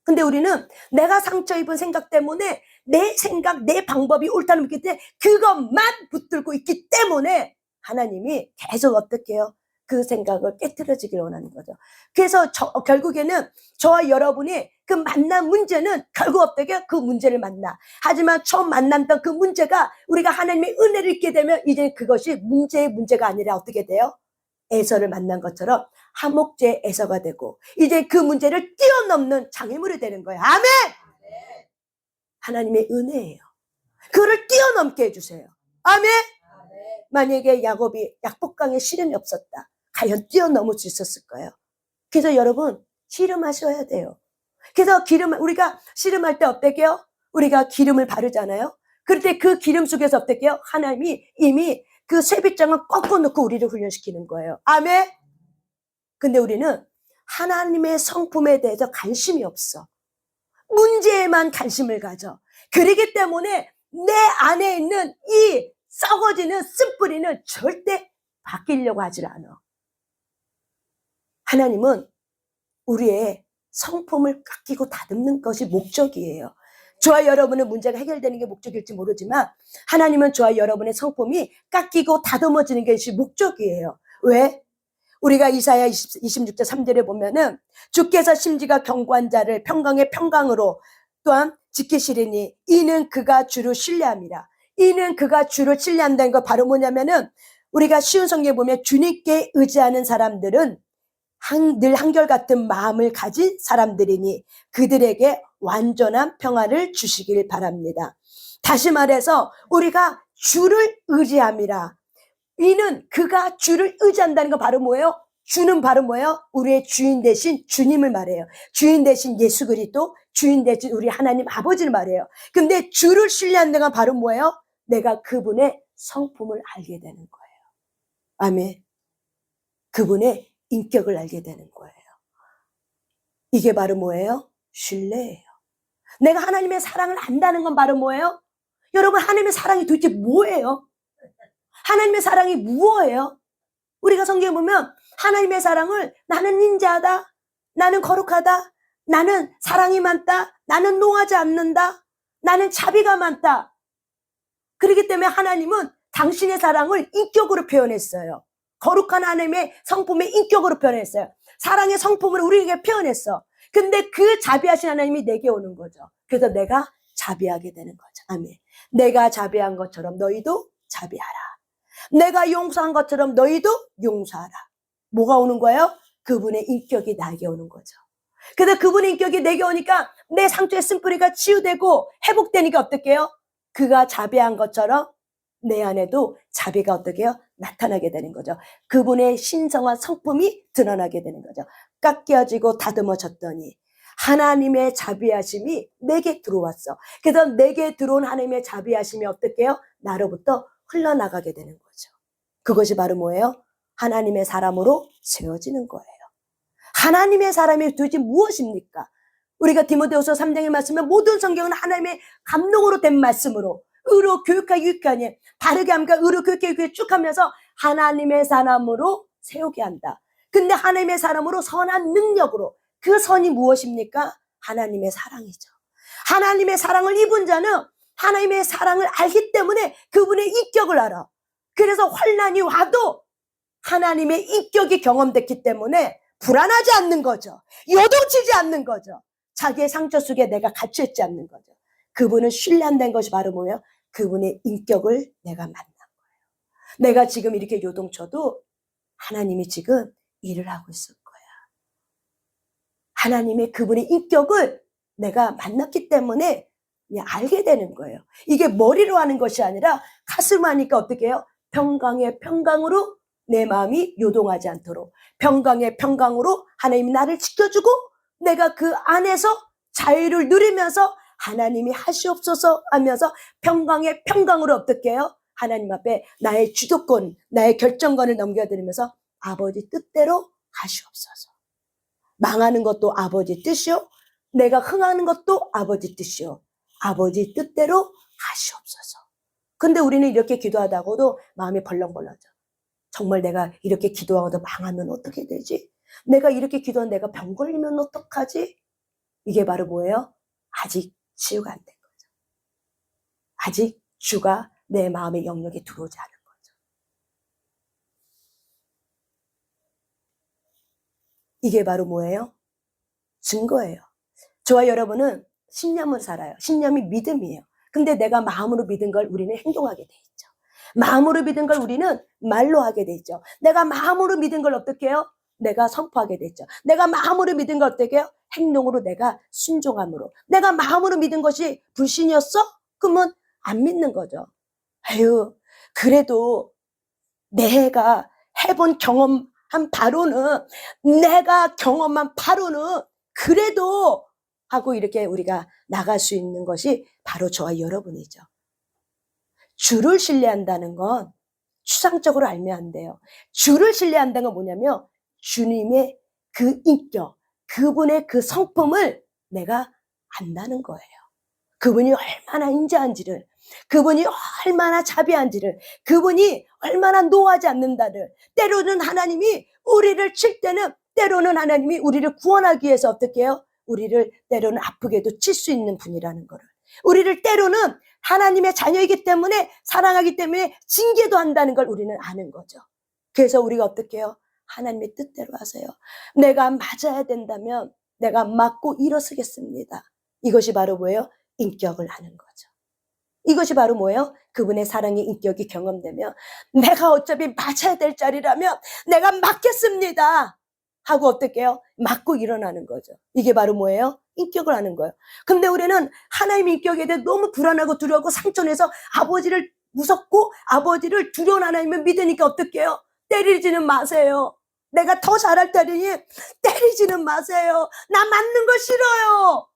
근데 우리는 내가 상처 입은 생각 때문에 내 생각, 내 방법이 옳다는 믿기 때문에 그것만 붙들고 있기 때문에 하나님이 계속 어떻게 해요? 그 생각을 깨트려지길 원하는 거죠. 그래서 결국에는 저와 여러분이 그 만난 문제는 결국 어떻게 그 문제를 만나. 하지만 처음 만났던 그 문제가 우리가 하나님의 은혜를 잊게 되면 이제 그것이 문제의 문제가 아니라 어떻게 돼요? 에서를 만난 것처럼 화목제 에서가 되고 이제 그 문제를 뛰어넘는 장애물이 되는 거예요. 아멘! 하나님의 은혜예요. 그거를 뛰어넘게 해주세요. 아멘! 만약에 야곱이 약복강에 씨름이 없었다. 과연 뛰어넘을 수 있었을 거예요. 그래서 여러분 씨름하셔야 돼요. 그래서 우리가 씨름할 때 어떻게 해요? 우리가 기름을 바르잖아요. 그럴 때 그 기름 속에서 어떻게 해요? 하나님이 이미 그 쇠빗장을 꺾어놓고 우리를 훈련시키는 거예요. 아멘? 근데 우리는 하나님의 성품에 대해서 관심이 없어. 문제에만 관심을 가져. 그러기 때문에 내 안에 있는 이 썩어지는 쓴뿌리는 절대 바뀌려고 하질 않아. 하나님은 우리의 성품을 깎이고 다듬는 것이 목적이에요. 저와 여러분의 문제가 해결되는 게 목적일지 모르지만 하나님은 저와 여러분의 성품이 깎이고 다듬어지는 것이 목적이에요. 왜? 우리가 이사야 26장 3절에 보면은 주께서 심지가 견고한 자를 평강의 평강으로 또한 지키시리니 이는 그가 주를 신뢰함이라. 이는 그가 주를 신뢰한다는 거 바로 뭐냐면은 우리가 쉬운 성경에 보면 주님께 의지하는 사람들은 늘 한결같은 마음을 가진 사람들이니 그들에게 완전한 평화를 주시길 바랍니다. 다시 말해서 우리가 주를 의지함이라. 이는 그가 주를 의지한다는 건 바로 뭐예요? 주는 바로 뭐예요? 우리의 주인 대신 주님을 말해요. 주인 대신 예수 그리스도, 주인 대신 우리 하나님 아버지를 말해요. 근데 주를 신뢰하는 건 바로 뭐예요? 내가 그분의 성품을 알게 되는 거예요. 아멘. 그분의 인격을 알게 되는 거예요. 이게 바로 뭐예요? 신뢰예요. 내가 하나님의 사랑을 안다는 건 바로 뭐예요? 여러분, 하나님의 사랑이 도대체 뭐예요? 하나님의 사랑이 무엇이에요? 우리가 성경에 보면 하나님의 사랑을 나는 인자하다. 나는 거룩하다. 나는 사랑이 많다. 나는 노하지 않는다. 나는 자비가 많다. 그렇기 때문에 하나님은 당신의 사랑을 인격으로 표현했어요. 거룩한 하나님의 성품의 인격으로 표현했어요. 사랑의 성품을 우리에게 표현했어. 근데 그 자비하신 하나님이 내게 오는 거죠. 그래서 내가 자비하게 되는 거죠. 아멘. 내가 자비한 것처럼 너희도 자비하라. 내가 용서한 것처럼 너희도 용서하라. 뭐가 오는 거예요? 그분의 인격이 나에게 오는 거죠. 그래서 그분의 인격이 내게 오니까 내 상처의 쓴뿌리가 치유되고 회복되니까 어떻게 해요? 그가 자비한 것처럼 내 안에도 자비가 어떻게 해요? 나타나게 되는 거죠. 그분의 신성한 성품이 드러나게 되는 거죠. 깎여지고 다듬어졌더니 하나님의 자비하심이 내게 들어왔어. 그래서 내게 들어온 하나님의 자비하심이 어떻게 해요? 나로부터 흘러나가게 되는 거죠. 그것이 바로 뭐예요? 하나님의 사람으로 세워지는 거예요. 하나님의 사람이 도대체 무엇입니까? 우리가 디모데후서 3장의 말씀에 모든 성경은 하나님의 감동으로 된 말씀으로 의로 교육하기 유익하니 바르게 함과 의로 교육하기 유익하게 쭉 하면서 하나님의 사람으로 세우게 한다. 근데 하나님의 사람으로 선한 능력으로 그 선이 무엇입니까? 하나님의 사랑이죠. 하나님의 사랑을 입은 자는 하나님의 사랑을 알기 때문에 그분의 인격을 알아. 그래서 환난이 와도 하나님의 인격이 경험됐기 때문에 불안하지 않는 거죠. 요동치지 않는 거죠. 자기의 상처 속에 내가 갇혀있지 않는 거죠. 그분은 신뢰한다는 것이 바로 뭐예요? 그분의 인격을 내가 만난 거예요. 내가 지금 이렇게 요동쳐도 하나님이 지금 일을 하고 있을 거야. 하나님의 그분의 인격을 내가 만났기 때문에 그냥 알게 되는 거예요. 이게 머리로 하는 것이 아니라 가슴으로 하니까 어떻게 해요? 평강의 평강으로 내 마음이 요동하지 않도록 평강의 평강으로 하나님이 나를 지켜주고 내가 그 안에서 자유를 누리면서 하나님이 하시옵소서 하면서 평강의 평강으로 어떻게 해요? 하나님 앞에 나의 주도권, 나의 결정권을 넘겨드리면서 아버지 뜻대로 하시옵소서. 망하는 것도 아버지 뜻이요. 내가 흥하는 것도 아버지 뜻이요. 아버지 뜻대로 하시옵소서. 근데 우리는 이렇게 기도하다가도 마음이 벌렁벌렁하죠. 정말 내가 이렇게 기도하고도 망하면 어떻게 되지? 내가 이렇게 기도하면 내가 병 걸리면 어떡하지? 이게 바로 뭐예요? 아직 치유가 안 된 거죠. 아직 주가 내 마음의 영역에 들어오지 않은 거죠. 이게 바로 뭐예요? 증거예요. 저와 여러분은 신념을 살아요. 신념이 믿음이에요. 근데 내가 마음으로 믿은 걸 우리는 행동하게 돼 있죠. 마음으로 믿은 걸 우리는 말로 하게 돼 있죠. 내가 마음으로 믿은 걸 어떻게 해요? 내가 선포하게 돼 있죠. 내가 마음으로 믿은 걸 어떻게 해요? 행동으로 내가 순종함으로. 내가 마음으로 믿은 것이 불신이었어? 그러면 안 믿는 거죠. 아유, 그래도 내가 해본 경험한 바로는 내가 경험한 바로는 그래도 하고 이렇게 우리가 나갈 수 있는 것이 바로 저와 여러분이죠. 주를 신뢰한다는 건 추상적으로 알면 안 돼요. 주를 신뢰한다는 건 뭐냐면 주님의 그 인격, 그분의 그 성품을 내가 안다는 거예요. 그분이 얼마나 인자한지를, 그분이 얼마나 자비한지를, 그분이 얼마나 노하지 않는다를, 때로는 하나님이 우리를 칠 때는 때로는 하나님이 우리를 구원하기 위해서 어떻게 해요? 우리를 때로는 아프게도 칠 수 있는 분이라는 거를. 우리를 때로는 하나님의 자녀이기 때문에 사랑하기 때문에 징계도 한다는 걸 우리는 아는 거죠. 그래서 우리가 어떻게 해요? 하나님의 뜻대로 하세요. 내가 맞아야 된다면 내가 맞고 일어서겠습니다. 이것이 바로 뭐예요? 인격을 아는 거죠. 이것이 바로 뭐예요? 그분의 사랑의 인격이 경험되면 내가 어차피 맞아야 될 자리라면 내가 맞겠습니다 하고 어떻게 해요? 맞고 일어나는 거죠. 이게 바로 뭐예요? 인격을 아는 거예요. 근데 우리는 하나님의 인격에 대해 너무 불안하고 두려워하고 상처내서 아버지를 무섭고 아버지를 두려운 하나님을 믿으니까 어떻게 해요? 때리지는 마세요. 내가 더 잘할 때리니 때리지는 마세요. 나 맞는 거 싫어요.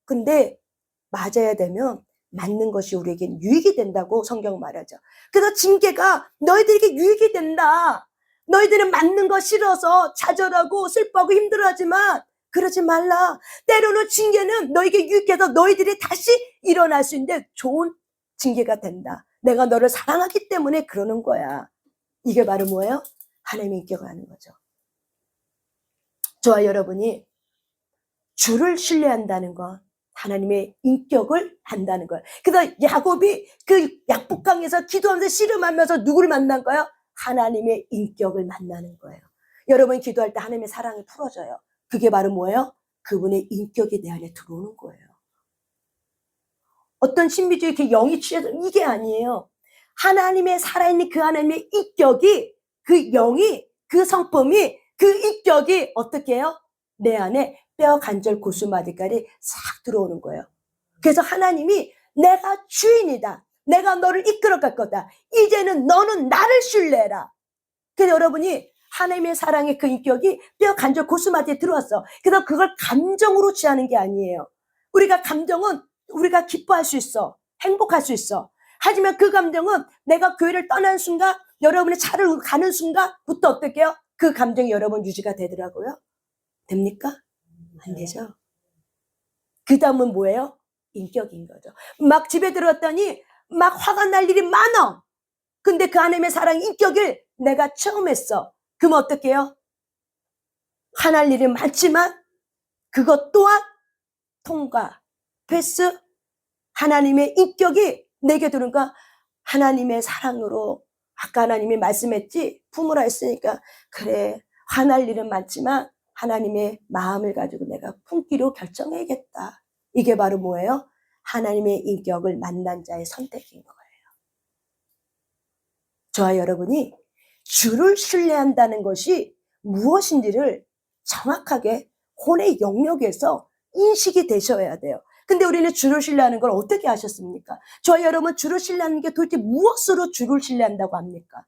근데 맞아야 되면 맞는 것이 우리에겐 유익이 된다고 성경 말하죠. 그래서 징계가 너희들에게 유익이 된다. 너희들은 맞는 거 싫어서 좌절하고 슬퍼하고 힘들어하지만 그러지 말라. 때로는 징계는 너에게 유익해서 너희들이 다시 일어날 수 있는데 좋은 징계가 된다. 내가 너를 사랑하기 때문에 그러는 거야. 이게 바로 뭐예요? 하나님의 인격을 아는 거죠. 저와 여러분이 주를 신뢰한다는 건 하나님의 인격을 안다는 거예요. 그래서 야곱이 그 약복강에서 기도하면서 씨름하면서 누구를 만난 거예요? 하나님의 인격을 만나는 거예요. 여러분 기도할 때 하나님의 사랑이 풀어져요. 그게 바로 뭐예요? 그분의 인격이 내 안에 들어오는 거예요. 어떤 신비주의 그 영이 취해서 이게 아니에요. 하나님의 살아있는 그 하나님의 인격이, 그 영이, 그 성품이, 그 인격이 어떻게 해요? 내 안에 뼈 관절 고수마디까지 싹 들어오는 거예요. 그래서 하나님이 내가 주인이다. 내가 너를 이끌어갈 거다. 이제는 너는 나를 신뢰해라. 그래서 여러분이 하나님의 사랑의 그 인격이 뼈 관절 고수마디에 들어왔어. 그래서 그걸 감정으로 취하는 게 아니에요. 우리가 감정은 우리가 기뻐할 수 있어. 행복할 수 있어. 하지만 그 감정은 내가 교회를 떠나는 순간, 여러분의 차를 가는 순간부터 어떻게 해요? 그 감정이 여러분 유지가 되더라고요. 됩니까? 안 되죠. 그 다음은 뭐예요? 인격인 거죠. 막 집에 들어왔더니 막 화가 날 일이 많아. 근데 그 하나님의 사랑 인격을 내가 처음 했어. 그럼 어떻게 해요? 화날 일이 많지만 그것 또한 통과, 패스, 하나님의 인격이 내게 들으니까 하나님의 사랑으로 아까 하나님이 말씀했지 품으라 했으니까 그래 화날 일은 많지만 하나님의 마음을 가지고 내가 품기로 결정해야겠다. 이게 바로 뭐예요? 하나님의 인격을 만난 자의 선택인 거예요. 저와 여러분이 주를 신뢰한다는 것이 무엇인지를 정확하게 혼의 영역에서 인식이 되셔야 돼요. 근데 우리는 주를 신뢰하는 걸 어떻게 하셨습니까? 저와 여러분 주를 신뢰하는 게 도대체 무엇으로 주를 신뢰한다고 합니까?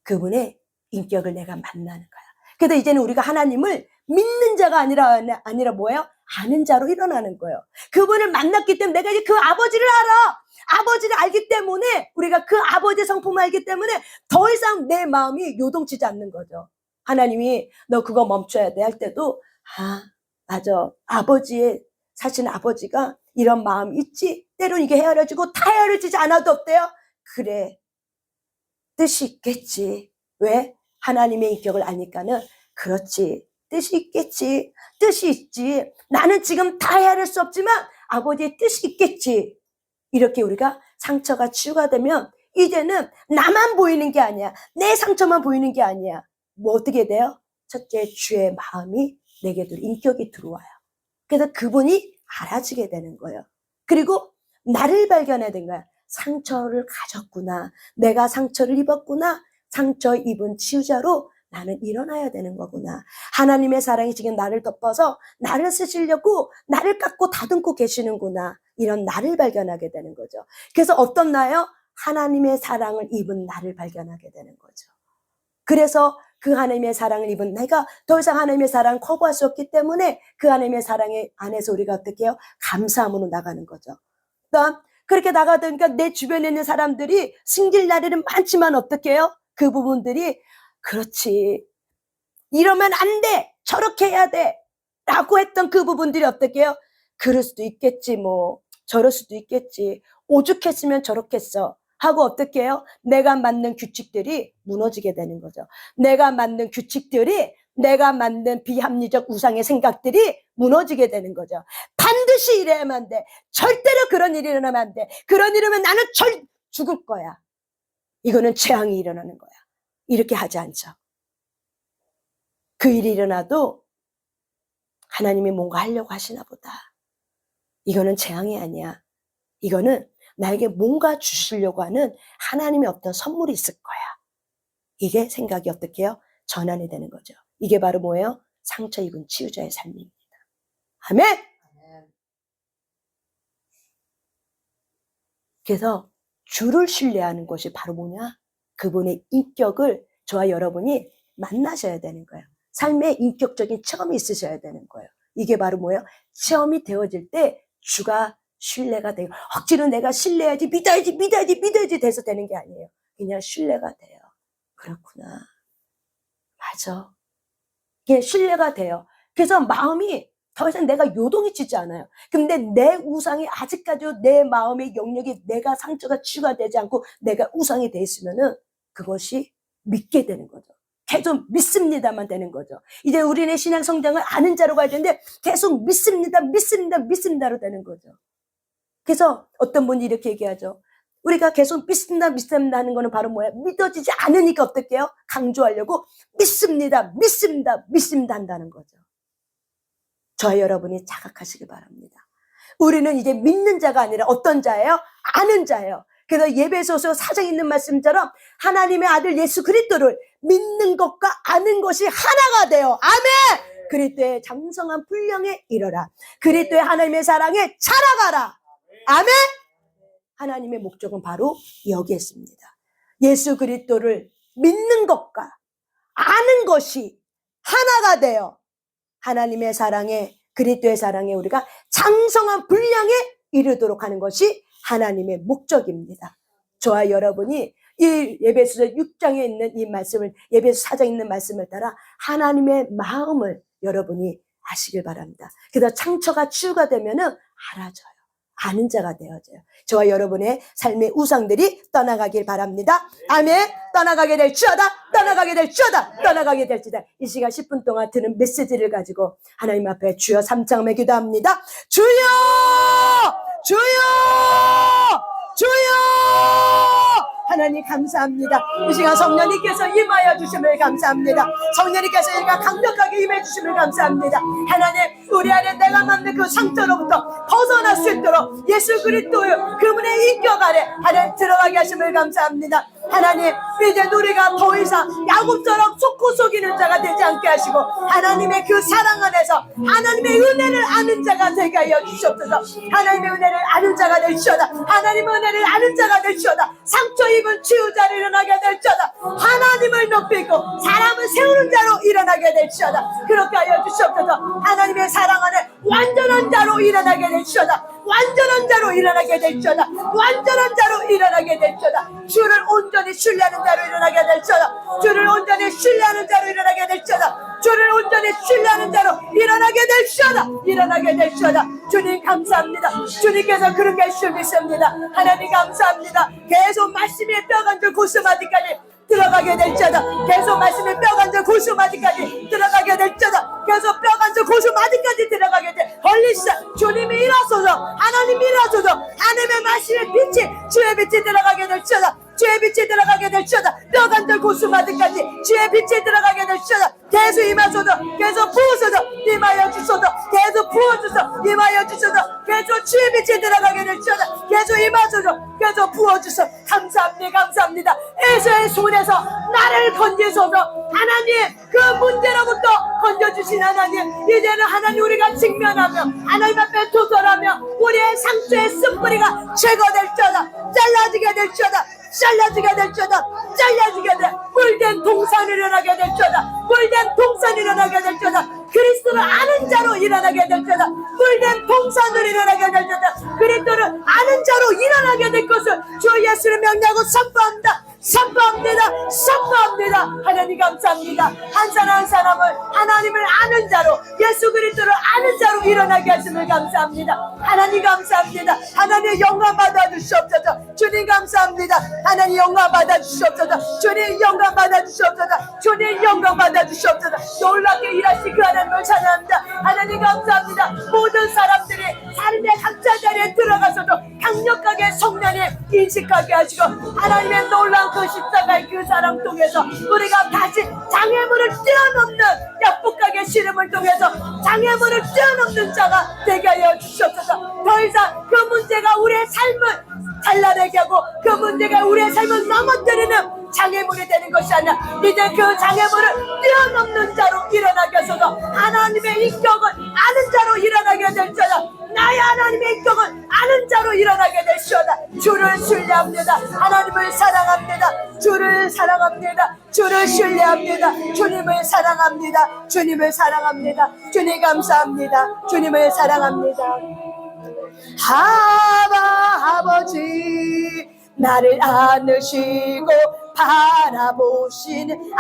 그분의 인격을 내가 만나는 거야. 그래서 이제는 우리가 하나님을 믿는 자가 아니라 뭐예요? 아는 자로 일어나는 거예요. 그분을 만났기 때문에 내가 이제 그 아버지를 알아. 아버지를 알기 때문에 우리가 그 아버지의 성품을 알기 때문에 더 이상 내 마음이 요동치지 않는 거죠. 하나님이 너 그거 멈춰야 돼 할 때도 맞아. 아버지의 사실 아버지가 이런 마음이 있지. 때론 이게 헤아려지고 다 헤아려지지 않아도 어때요? 그래. 뜻이 있겠지. 왜? 하나님의 인격을 아니까는 그렇지. 뜻이 있겠지. 뜻이 있지. 나는 지금 다 헤아릴 수 없지만 아버지의 뜻이 있겠지. 이렇게 우리가 상처가 치유가 되면 이제는 나만 보이는 게 아니야. 내 상처만 보이는 게 아니야. 뭐 어떻게 돼요? 첫째, 주의 마음이 내게도 인격이 들어와요. 그래서 그분이 알아지게 되는 거예요. 그리고 나를 발견해야 된 거야. 상처를 가졌구나. 내가 상처를 입었구나. 상처 입은 치유자로 나는 일어나야 되는 거구나. 하나님의 사랑이 지금 나를 덮어서 나를 쓰시려고 나를 깎고 다듬고 계시는구나. 이런 나를 발견하게 되는 거죠. 그래서 어떤 나요? 하나님의 사랑을 입은 나를 발견하게 되는 거죠. 그래서 그 하나님의 사랑을 입은 내가 더 이상 하나님의 사랑을 커버할 수 없기 때문에 그 하나님의 사랑의 안에서 우리가 어떻게 해요? 감사함으로 나가는 거죠. 그러니까 그렇게 나가다니까 내 주변에 있는 사람들이 승질 날에는 많지만 어떻게 해요? 그 부분들이 그렇지. 이러면 안 돼. 저렇게 해야 돼. 라고 했던 그 부분들이 어떻게 해요? 그럴 수도 있겠지 뭐. 저럴 수도 있겠지. 오죽했으면 저렇겠어. 하고 어떻게 해요? 내가 만든 규칙들이 무너지게 되는 거죠. 내가 만든 규칙들이 내가 만든 비합리적 우상의 생각들이 무너지게 되는 거죠. 반드시 이래야만 안 돼. 절대로 그런 일이 일어나면 안 돼. 그런 일이면 나는 죽을 거야. 이거는 재앙이 일어나는 거야. 이렇게 하지 않죠. 그 일이 일어나도 하나님이 뭔가 하려고 하시나 보다. 이거는 재앙이 아니야. 이거는 나에게 뭔가 주시려고 하는 하나님의 어떤 선물이 있을 거야. 이게 생각이 어떻게 해요? 전환이 되는 거죠. 이게 바로 뭐예요? 상처 입은 치유자의 삶입니다. 아멘! 그래서 주를 신뢰하는 것이 바로 뭐냐? 그분의 인격을 저와 여러분이 만나셔야 되는 거예요. 삶의 인격적인 체험이 있으셔야 되는 거예요. 이게 바로 뭐예요? 체험이 되어질 때 주가 신뢰가 돼요. 억지로 내가 신뢰해야지, 믿어야지 돼서 되는 게 아니에요. 그냥 신뢰가 돼요. 그렇구나. 맞아. 이게 신뢰가 돼요. 그래서 마음이 더 이상 내가 요동이 치지 않아요. 근데 내 우상이 아직까지도 내 마음의 영역이 내가 상처가 치유가 되지 않고 내가 우상이 돼 있으면은 그것이 믿게 되는 거죠. 계속 믿습니다만 되는 거죠. 이제 우리는 신앙 성장을 아는 자로 가야 되는데 계속 믿습니다로 되는 거죠. 그래서 어떤 분이 이렇게 얘기하죠. 우리가 계속 믿습니다 하는 거는 바로 뭐예요? 믿어지지 않으니까 어떻게 해요? 강조하려고 믿습니다 한다는 거죠. 저와 여러분이 자각하시기 바랍니다. 우리는 이제 믿는 자가 아니라 어떤 자예요? 아는 자예요. 그래서 예배소서 4장에 있는 말씀처럼 하나님의 아들 예수 그리스도를 믿는 것과 아는 것이 하나가 돼요. 아멘! 그리스도의 장성한 분량에 이르라. 그리스도의 하나님의 사랑에 자라가라. 아멘! 하나님의 목적은 바로 여기에 있습니다. 예수 그리스도를 믿는 것과 아는 것이 하나가 되어 하나님의 사랑에, 그리스도의 사랑에 우리가 장성한 분량에 이르도록 하는 것이 하나님의 목적입니다. 저와 여러분이 이 에베소서 6장에 있는 이 말씀을, 에베소 4장에 있는 말씀을 따라 하나님의 마음을 여러분이 아시길 바랍니다. 그래서 상처가 치유가 되면은 알아져요. 아는 자가 되어져요. 저와 여러분의 삶의 우상들이 떠나가길 바랍니다. 아멘. 떠나가게 될지어다. 떠나가게 될지어다. 떠나가게 될지다. 이 시간 10분 동안 드는 메시지를 가지고 하나님 앞에 주여 삼창에 기도합니다. 주여! 주여! 주여! 하나님 감사합니다. 이 시간 성령님께서 임하여 주심을 감사합니다. 성령님께서 우리가 강력하게 임해 주심을 감사합니다. 하나님 우리 안에 내가 만든 그 상처로부터 벗어날 수 있도록 예수 그리스도의 그분의 인격 안에 하나님 들어가게 하심을 감사합니다. 하나님 이제 우리가 더 이상 야곱처럼 속고 속이는 자가 되지 않게 하시고 하나님의 그 사랑 안에서 하나님의 은혜를 아는 자가 되게 하여 주시옵소서. 하나님의 은혜를 아는 자가 될지어다. 하나님의 은혜를 아는 자가 될지어다. 상처 입은 치유자로 일어나게 될지어다. 하나님을 높이고 사람을 세우는 자로 일어나게 될지어다. 그렇게 하여 주시옵소서. 하나님의 사랑 안에 완전한 자로 일어나게 될지어다. 완전한 자로 일어나게 될지어다. 완전한 자로 일어나게 될지어다. 주를 온전히 신뢰하는 자로 일어나게 될지어다. 주를 온전히 신뢰하는 자로 일어나게 될지어다. 주를 온전히 신뢰하는 자로 일어나게 될지어다. 일어나게 될지어다. 주님 감사합니다. 주님께서 그렇게 해주실 믿습니다. 하나님 감사합니다. 계속 말씀의 뼈간질 고스마디까지 들어가게 될지어다. 계속 말씀의 뼈간질 고스마디까지 들어가게 될지어다. 계속 뼈간질 고스마디까지 들어가게 될 헐리스 주님이 일어서서 하나님이 일어서서 하나님의 말씀의 빛이 주의 빛이 들어가게 될지어다. 주의 빛이 들어가게 될지어다. 뼈간질 고스마디까지 주의 빛이 들어가게 될지어다. 계속 임하소서. 계속 부으소서. 임하여 주소서. 계속 부어주소. 임하여 주소서. 계속 주의 빛이 들어가게 될지어다. 계속 임하소서. 계속 부어주소. 감사합니다. 감사합니다. 에서의 손에서 나를 건지소서. 하나님 그 문제로부터 건져주신 하나님, 이제는 하나님 우리가 직면하며 하나님 앞에 도전하며 우리의 상처의 쓴뿌리가 제거될지어다. 잘라지게 될지어다. 잘라지게 될지어다. 잘라지게 될 물된 동산이 일어나게 될지어다. 물된 동산이 일어나게 될지어다. 그리스도를 아는 자로 일어나게 될지어다. 물된 동산으로 일어나게 될지어다. 그리스도를 아는 자로 일어나게 될 것을 주 예수를 명령하고 선포합니다. 선포합니다. 선포합니다. 하나님 감사합니다. 한 사람 한 사람을 하나님을 아는 자로, 예수 그리스도를 아는 자로 일어나게 하심을 감사합니다. 하나님 감사합니다. 하나님 영광 받아주시옵소서. 주님 감사합니다. 하나님 영광 받아주시옵소서. 주님 영광 받아주시옵소서. 주님 영광 받아주시옵소서. 놀랍게 일하신 그 하나님을 찬양합니다. 하나님 감사합니다. 모든 사람들이 삶의 각자 자리에 들어가서도 강력하게 성령님 인식하게 하시고 하나님의 놀라운 그 십자가의 그 사랑 통해서 우리가 다시 장애물을 뛰어넘는 약복하게 시름을 통해서 장애물을 뛰어넘는 자가 되게 하여 주시옵소서. 더 이상 그 문제가 우리의 삶을 잘라내게 하고 그 문제가 우리의 삶을 넘어뜨리는 장애물이 되는 것이 아니라 이제 그 장애물을 뛰어넘는 자로 일어나게 하소서. 하나님의 인격을 아는 자로 일어나게 될지어다. 나의 하나님의 인격을 아는 자로 일어나게 될시어다. 주를 신뢰합니다. 하나님을 사랑합니다. 주를 사랑합니다. 주를 신뢰합니다. 주님을 사랑합니다. 주님을 사랑합니다. 주님 감사합니다. 주님을 사랑합니다. 아버지 나를 안으시고 바라보시는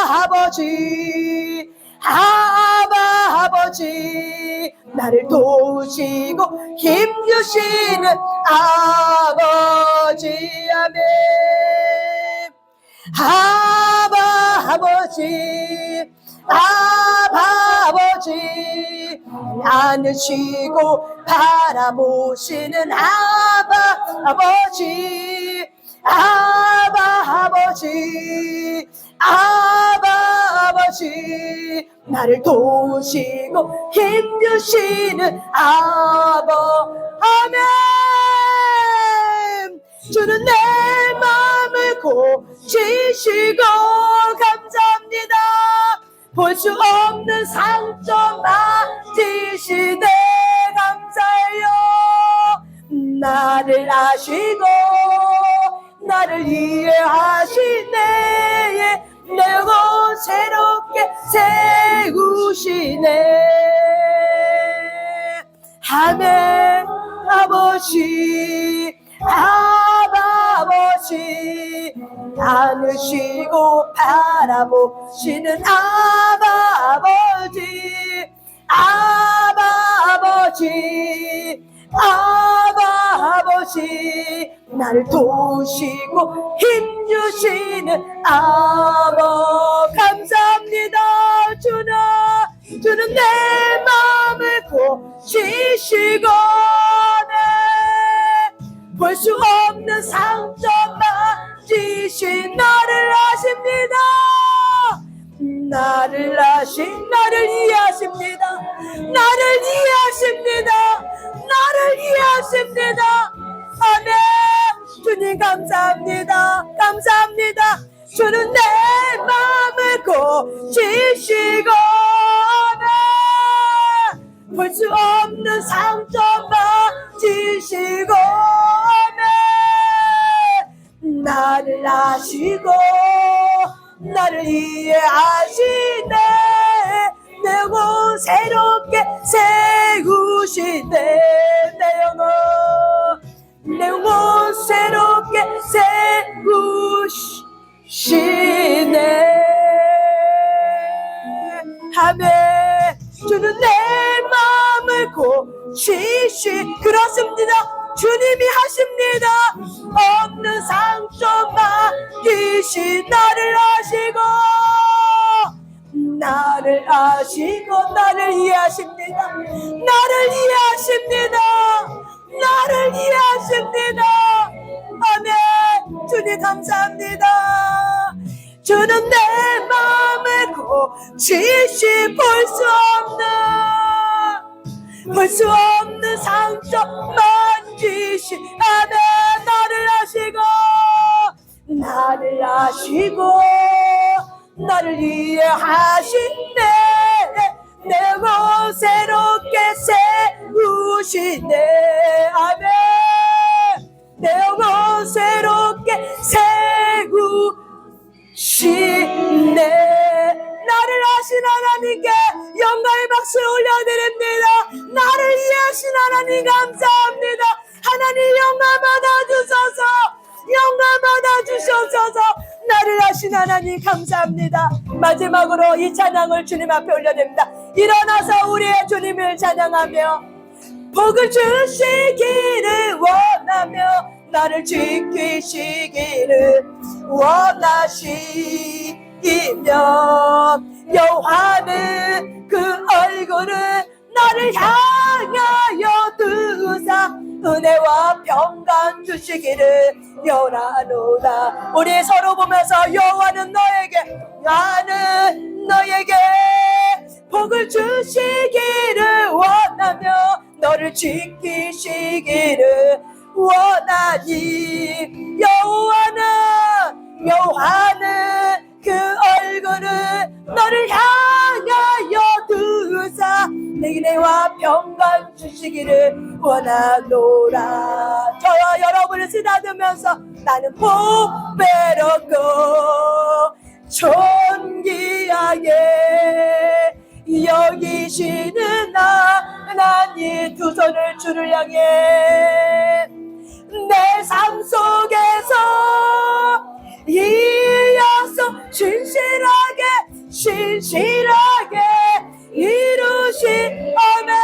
아버지 아버지 나를 도우시고 힘주시는 아버지 아멘. 아버지 아버지 안으시고 바라보시는 아버지 아버지 아버지 나를 도우시고 힘주시는 아멘. 주는 내 마음을 고치시고 감사합니다. 볼 수 없는 상처 맞으시네 감사해요. 나를 아시고 나를 이해하시네 내고 새롭게 세우시네 아멘. 아버지 아버지 안으시고 바라보시는 아버지 아버지 아버지 나를 도우시고 힘주시는 감사합니다. 주는 내 마음을 고치시고 볼 수 없는 상처 맞으신 나를 아십니다. 나를 이해하십니다. 나를 이해하십니다. 아멘. 주님 감사합니다. 감사합니다. 주는 내 마음을 고치시고 볼 수 없는 상처 맞으시고 나를 아시고 나를 이해하시네 내고 새롭게 세우시네 내 영혼 내고 새롭게 세우시네 아멘. 주는 내 마음을 그렇습니다. 주님이 하십니다. 없는 상처 맡기신 나를 아시고 나를 이해하십니다. 나를 이해하십니다. 아멘. 주님 감사합니다. 주는 내 마음을 볼 수 없는 상처 만지신 아멘. 나를 아시고 나를 이해하시네 내고 새롭게 세우시네 아멘. 내고 새롭게 세우시네 나를 아신 하나님께 영광의 박수를 올려드립니다. 나를 이해하신 하나님 감사합니다. 하나님 영광 받아주셔서 나를 아신 하나님 감사합니다. 마지막으로 이 찬양을 주님 앞에 올려드립니다. 일어나서 우리의 주님을 찬양하며 복을 주시기를 원하며 나를 지키시기를 원하시며 여호와는 그 얼굴을 나를 향하여 두사 은혜와 평강 주시기를 원하노라. 우리 서로 보면서 여호와는 너에게 나는 너에게 복을 주시기를 원하며 너를 지키시기를 원하니 여호와는 그 얼굴을 너를 향하여 두사 은혜와 평강 주시기를 원하노라. 저와 여러분을 쓰다듬으면서 나는 보배롭고 존귀하게 여기시는 하나님 두 손을 주를 향해 내 삶 속에서 이 약속 신실하게 이루신 아멘.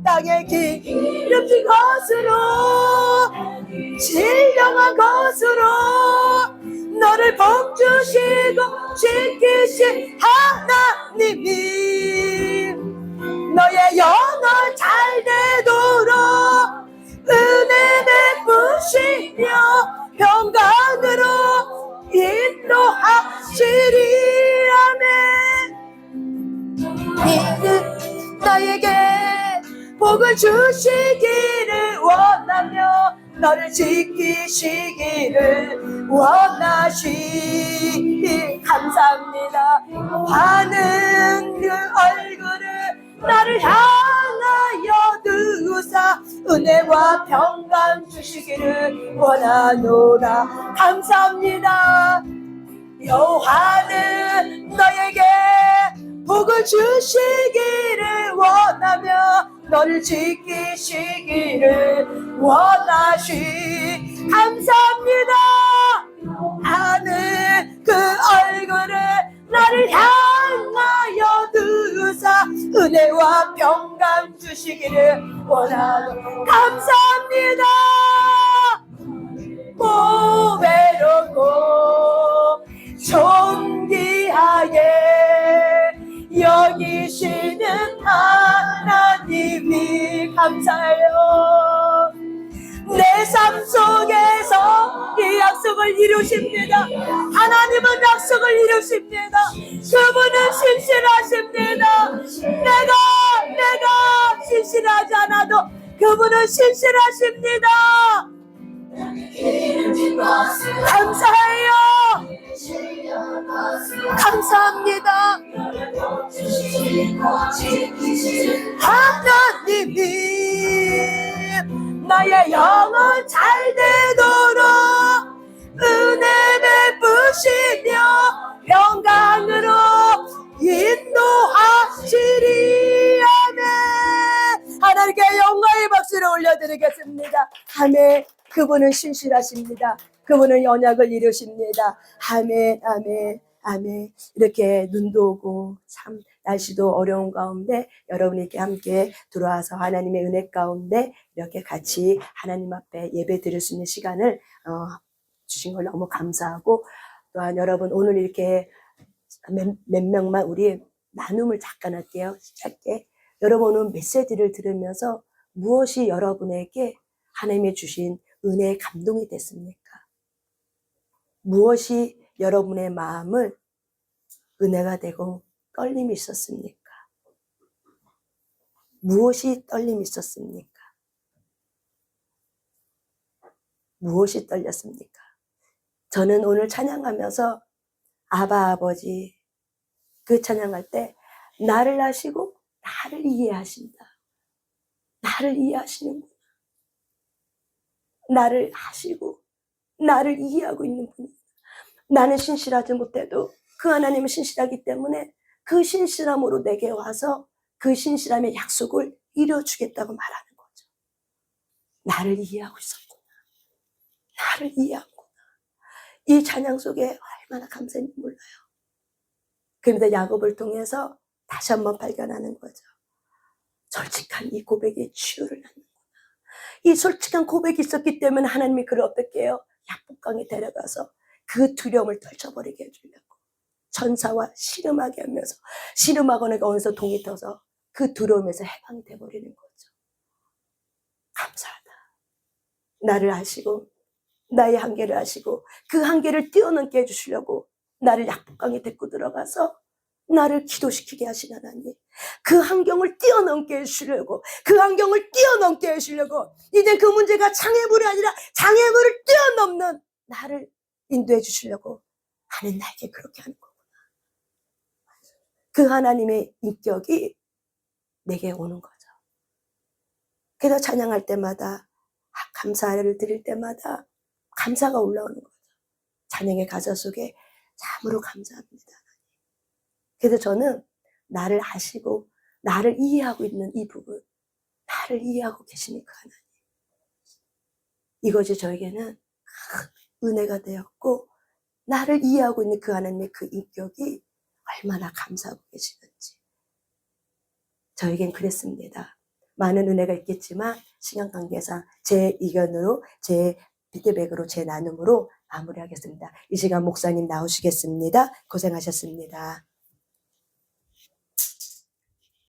땅에 기름진 것으로 신령한 것으로 너를 복주시고 지키신 하나님이 너의 영혼 잘 되도록 은혜 베푸시며 평강으로 인도하시리. 아멘. 나에게 복을 주시기를 원하며 너를 지키시기를 원하시. 감사합니다. 하는 그 얼굴을 나를 향하여 두사 은혜와 평강 주시기를 원하노라. 감사합니다. 여호와는 너에게 복을 주시기를 원하며 너를 지키시기를 원하시. 감사합니다. 하늘 그 얼굴을 나를 향하여 두사 은혜와 평강 주시기를 원하노. 감사합니다. 보배롭고 존귀하게 여기시는 하나님이 감사해요. 내 삶 속에서 이 약속을 이루십니다. 하나님은 약속을 이루십니다. 그분은 신실하십니다. 내가 신실하지 않아도 그분은 신실하십니다. 감사해요. 감사합니다. 하나님이 나의 영혼 잘 되도록 은혜 베푸시며 평강으로 인도하시리. 아멘. 하나님께 영광의 박수를 올려드리겠습니다. 아멘. 그분은 신실하십니다. 그분은 언약을 이루십니다. 아멘, 아멘, 아멘. 이렇게 눈도 오고 참 날씨도 어려운 가운데 여러분이 이렇게 함께 들어와서 하나님의 은혜 가운데 이렇게 같이 하나님 앞에 예배 드릴 수 있는 시간을 주신 걸 너무 감사하고, 또한 여러분 오늘 이렇게 몇 명만 우리 나눔을 잠깐 할게요. 짧게. 여러분 오늘 메시지를 들으면서 무엇이 여러분에게 하나님이 주신 은혜의 감동이 됐습니까? 무엇이 여러분의 마음을 은혜가 되고 떨림이 있었습니까? 무엇이 떨림이 있었습니까? 무엇이 떨렸습니까? 저는 오늘 찬양하면서 아바 아버지 그 찬양할 때 나를 아시고 나를 이해하신다. 나를 이해하시는구나. 나를 아시고 나를 이해하고 있는 분이. 나는 신실하지 못해도 그 하나님은 신실하기 때문에 그 신실함으로 내게 와서 그 신실함의 약속을 이뤄주겠다고 말하는 거죠. 나를 이해하고 있었구나. 나를 이해하구나. 이 찬양 속에 얼마나 감사인지 몰라요. 그런데 야곱을 통해서 다시 한번 발견하는 거죠. 솔직한 이 고백이 치유를 낳는구나. 이 솔직한 고백이 있었기 때문에 하나님이 그를 어떻게 해요? 약복강에 데려가서 그 두려움을 떨쳐버리게 해주려고 천사와 씨름하게 하면서 씨름하거나 어느서 동이 터서 그 두려움에서 해방이 돼버리는 거죠. 감사하다. 나를 아시고 나의 한계를 아시고 그 한계를 뛰어넘게 해주시려고 나를 약복강에 데리고 들어가서 나를 기도시키게 하신 하나님, 그 환경을 뛰어넘게 해주시려고, 그 환경을 뛰어넘게 해주시려고, 이제 그 문제가 장애물이 아니라 장애물을 뛰어넘는 나를 인도해 주시려고 하는 나에게 그렇게 하는 거구나. 그 하나님의 인격이 내게 오는 거죠. 그래서 찬양할 때마다, 감사를 드릴 때마다 감사가 올라오는 거죠. 찬양의 가사 속에 참으로 감사합니다. 그래서 저는 나를 아시고 나를 이해하고 있는 이 부분, 나를 이해하고 계시는 그 하나님, 이것이 저에게는 큰 은혜가 되었고, 나를 이해하고 있는 그 하나님의 그 인격이 얼마나 감사하고 계시는지 저에겐 그랬습니다. 많은 은혜가 있겠지만 시간 관계상 제 의견으로, 제 피드백으로 제 나눔으로 마무리하겠습니다. 이 시간 목사님 나오시겠습니다. 고생하셨습니다.